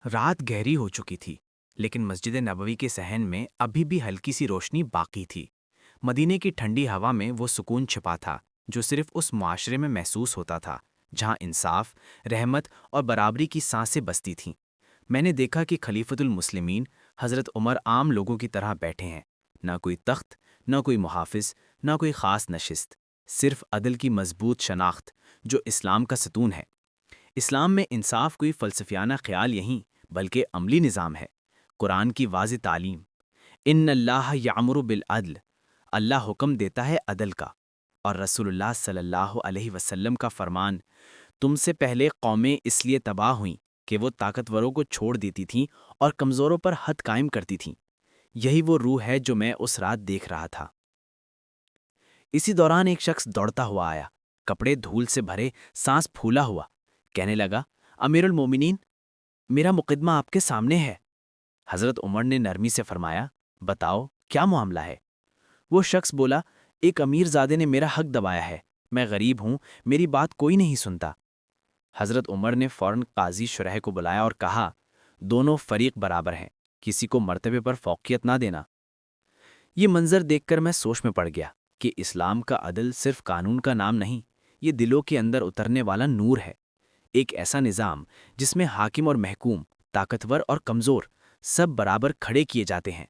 رات گہری ہو چکی تھی، لیکن مسجد نبوی کے صحن میں ابھی بھی ہلکی سی روشنی باقی تھی۔ مدینے کی ٹھنڈی ہوا میں وہ سکون چھپا تھا جو صرف اس معاشرے میں محسوس ہوتا تھا جہاں انصاف، رحمت اور برابری کی سانسیں بستی تھیں۔ میں نے دیکھا کہ خلیفۃ المسلمین حضرت عمر عام لوگوں کی طرح بیٹھے ہیں، نہ کوئی تخت، نہ کوئی محافظ، نہ کوئی خاص نشست، صرف عدل کی مضبوط شناخت جو اسلام کا ستون ہے۔ اسلام میں انصاف کوئی فلسفیانہ خیال یہیں بلکہ عملی نظام ہے۔ قرآن کی واضح تعلیم، ان اللہ یامر بالعدل، اللہ حکم دیتا ہے عدل کا، اور رسول اللہ صلی اللہ علیہ وسلم کا فرمان، تم سے پہلے قومیں اس لیے تباہ ہوئیں کہ وہ طاقتوروں کو چھوڑ دیتی تھیں اور کمزوروں پر حد قائم کرتی تھیں۔ یہی وہ روح ہے جو میں اس رات دیکھ رہا تھا۔ اسی دوران ایک شخص دوڑتا ہوا آیا، کپڑے دھول سے بھرے، سانس پھولا ہوا، کہنے لگا، امیر المومنین، میرا مقدمہ آپ کے سامنے ہے۔ حضرت عمر نے نرمی سے فرمایا، بتاؤ کیا معاملہ ہے؟ وہ شخص بولا، ایک امیر زادے نے میرا حق دبایا ہے، میں غریب ہوں، میری بات کوئی نہیں سنتا۔ حضرت عمر نے فوراً قاضی شرح کو بلایا اور کہا، دونوں فریق برابر ہیں، کسی کو مرتبے پر فوقیت نہ دینا۔ یہ منظر دیکھ کر میں سوچ میں پڑ گیا کہ اسلام کا عدل صرف قانون کا نام نہیں، یہ دلوں کے اندر اترنے والا نور ہے۔ ایک ایسا نظام جس میں حاکم اور محکوم، طاقتور اور کمزور، سب برابر کھڑے کیے جاتے ہیں،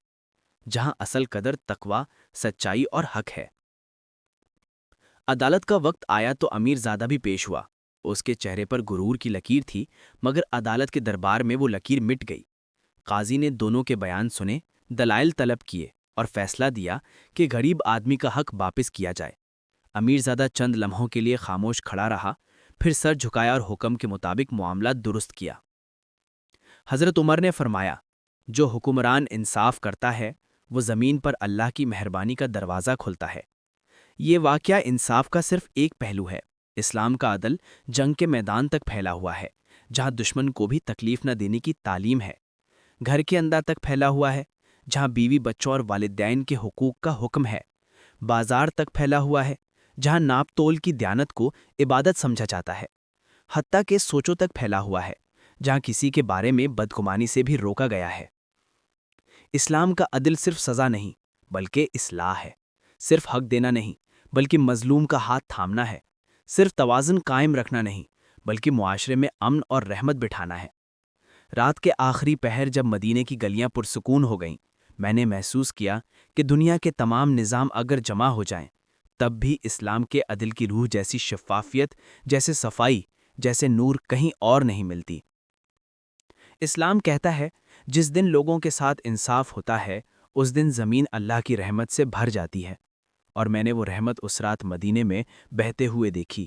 جہاں اصل قدر تقوی، سچائی اور حق ہے۔ عدالت کا وقت آیا تو امیر زادہ بھی پیش ہوا۔ اس کے چہرے پر غرور کی لکیر تھی، مگر عدالت کے دربار میں وہ لکیر مٹ گئی۔ قاضی نے دونوں کے بیان سنے، دلائل طلب کیے اور فیصلہ دیا کہ غریب آدمی کا حق واپس کیا جائے۔ امیر زادہ چند لمحوں کے لیے خاموش کھڑا رہا، پھر سر جھکایا اور حکم کے مطابق معاملہ درست کیا۔ حضرت عمر نے فرمایا، جو حکمران انصاف کرتا ہے وہ زمین پر اللہ کی مہربانی کا دروازہ کھولتا ہے۔ یہ واقعہ انصاف کا صرف ایک پہلو ہے۔ اسلام کا عدل جنگ کے میدان تک پھیلا ہوا ہے، جہاں دشمن کو بھی تکلیف نہ دینے کی تعلیم ہے۔ گھر کے اندر تک پھیلا ہوا ہے، جہاں بیوی بچوں اور والدین کے حقوق کا حکم ہے۔ بازار تک پھیلا ہوا ہے، جہاں ناپ تول کی دیانت کو عبادت سمجھا جاتا ہے۔ حتیٰ کہ سوچوں تک پھیلا ہوا ہے، جہاں کسی کے بارے میں بدگمانی سے بھی روکا گیا ہے۔ اسلام کا عدل صرف سزا نہیں بلکہ اصلاح ہے، صرف حق دینا نہیں بلکہ مظلوم کا ہاتھ تھامنا ہے، صرف توازن قائم رکھنا نہیں بلکہ معاشرے میں امن اور رحمت بٹھانا ہے۔ رات کے آخری پہر جب مدینے کی گلیاں پرسکون ہو گئیں، میں نے محسوس کیا کہ دنیا کے تمام نظام اگر جمع ہو جائیں تب بھی اسلام کے عدل کی روح جیسی شفافیت، جیسے صفائی، جیسے نور کہیں اور نہیں ملتی۔ اسلام کہتا ہے، جس دن لوگوں کے ساتھ انصاف ہوتا ہے اس دن زمین اللہ کی رحمت سے بھر جاتی ہے، اور میں نے وہ رحمت اس رات مدینے میں بہتے ہوئے دیکھی۔